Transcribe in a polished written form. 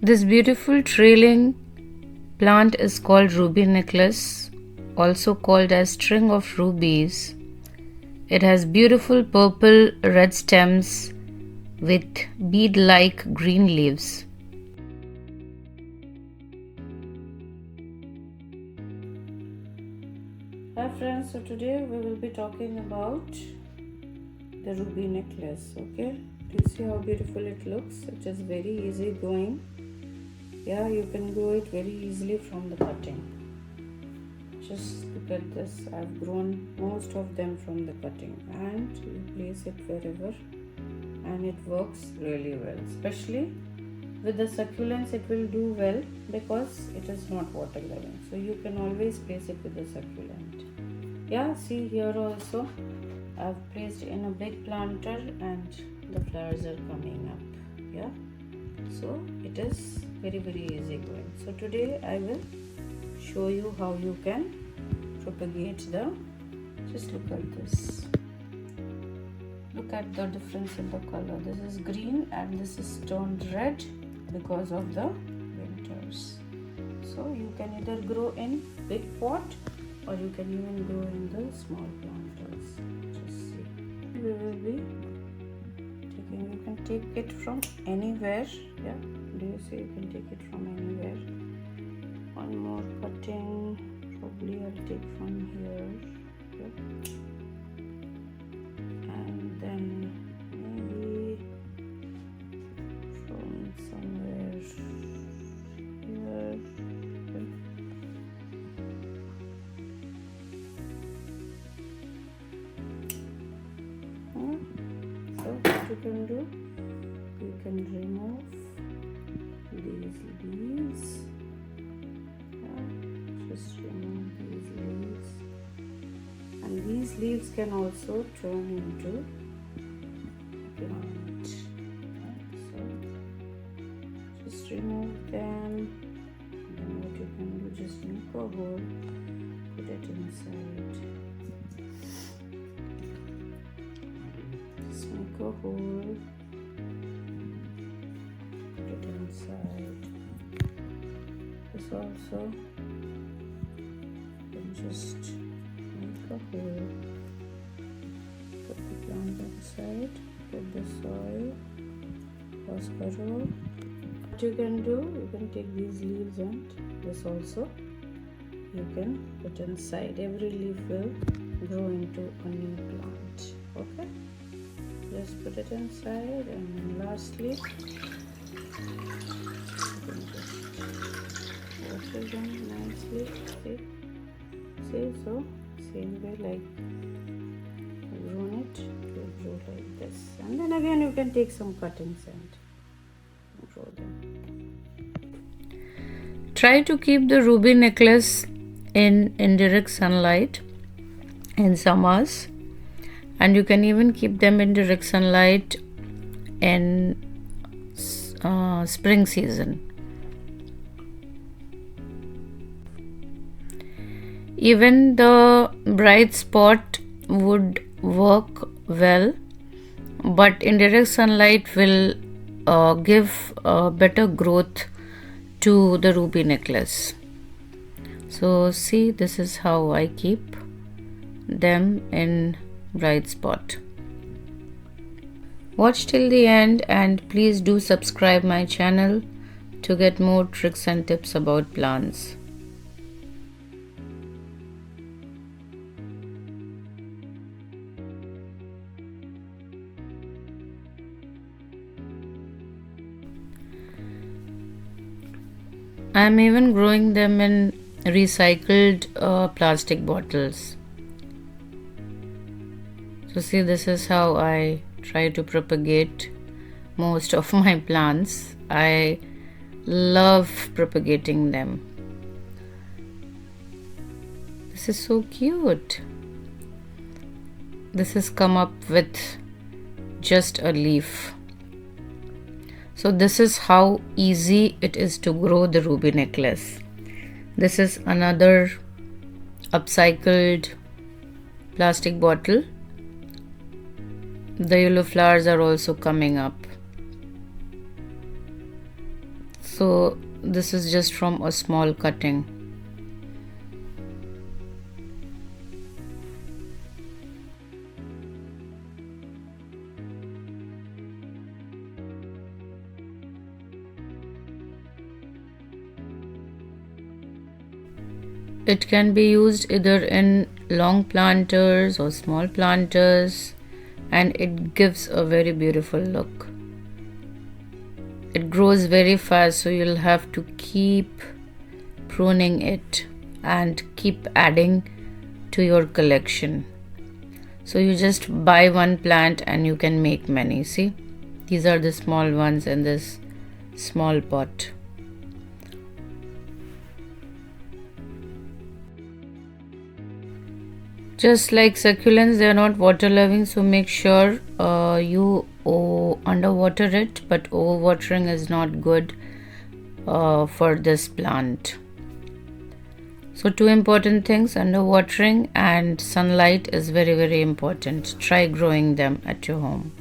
This beautiful trailing plant is called ruby necklace, also called as string of rubies. It has beautiful purple red stems with bead-like green leaves. Hi friends, so today we will be talking about the ruby necklace. Okay, do you see how beautiful it looks? It is very easy going. Yeah, you can grow it very easily from the cutting. Just look at this. I've grown most of them from the cutting, and you place it wherever and it works really well. Especially with the succulents, it will do well because it is not water loving. So you can always place it with the succulent. Yeah, see here also I've placed in a big planter and the flowers are coming up. Yeah, so it is very easy going. So today I will show you how you can propagate the, just look at this, look at the difference in the color. This is green and this is turned red because of the winters. So you can either grow in big pot or you can even grow in the small planters. Just see, we will be taking, you can take it from anywhere. Yeah, do you see, you can take it from anywhere. One more cutting, probably I'll take from here. Okay. And then maybe from somewhere here. Okay. So what you can do, you can remove these leaves. Just remove these leaves, and these leaves can also turn into plant. So just remove them, and then what you can do, just make a hole, put it inside. Just make a hole, put it inside. This also, just make a hole, put the plant inside, put the soil, phosphorus. What you can do, you can take these leaves and this also you can put inside. Every leaf will grow into a new plant. Okay, just put it inside, and then lastly you can just water them nicely. See, so same way like grown it, you grow like this, and then again you can take some cuttings and grow them. Try to keep the ruby necklace in indirect sunlight in summers, and you can even keep them in direct sunlight in spring season. Even the bright spot would work well, but indirect sunlight will give better growth to the ruby necklace. So see, this is how I keep them in bright spot. Watch till the end, and please do subscribe my channel to get more tricks and tips about plants. I am even growing them in recycled plastic bottles. So see, this is how I try to propagate most of my plants. I love propagating them. This is so cute. This has come up with just a leaf. So this is how easy it is to grow the ruby necklace. This is another upcycled plastic bottle. The yellow flowers are also coming up. So this is just from a small cutting. It can be used either in long planters or small planters, and it gives a very beautiful look. It grows very fast, so you'll have to keep pruning it and keep adding to your collection. So you just buy one plant and you can make many. See, these are the small ones in this small pot. Just like succulents, they are not water loving, so make sure you underwater it, but overwatering is not good for this plant. So two important things: underwatering and sunlight is very, very important. Try growing them at your home.